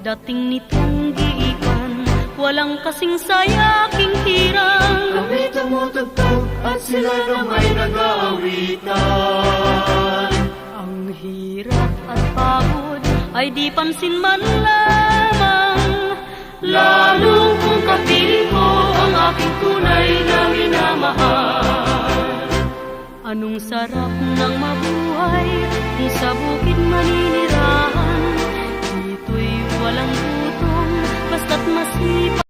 Pagdating nitong giikan, walang kasing saya aking tirang. Kami tumutugtog at sila na may nag-aawitan. Ang hirap at pagod ay di pansin man lamang, Lalo kung kapiling ko ang aking tunay na minamahal. anong sarap ng mabuhay kung sa bukid maninirahan. Dito'y walang gutom basta't masipag.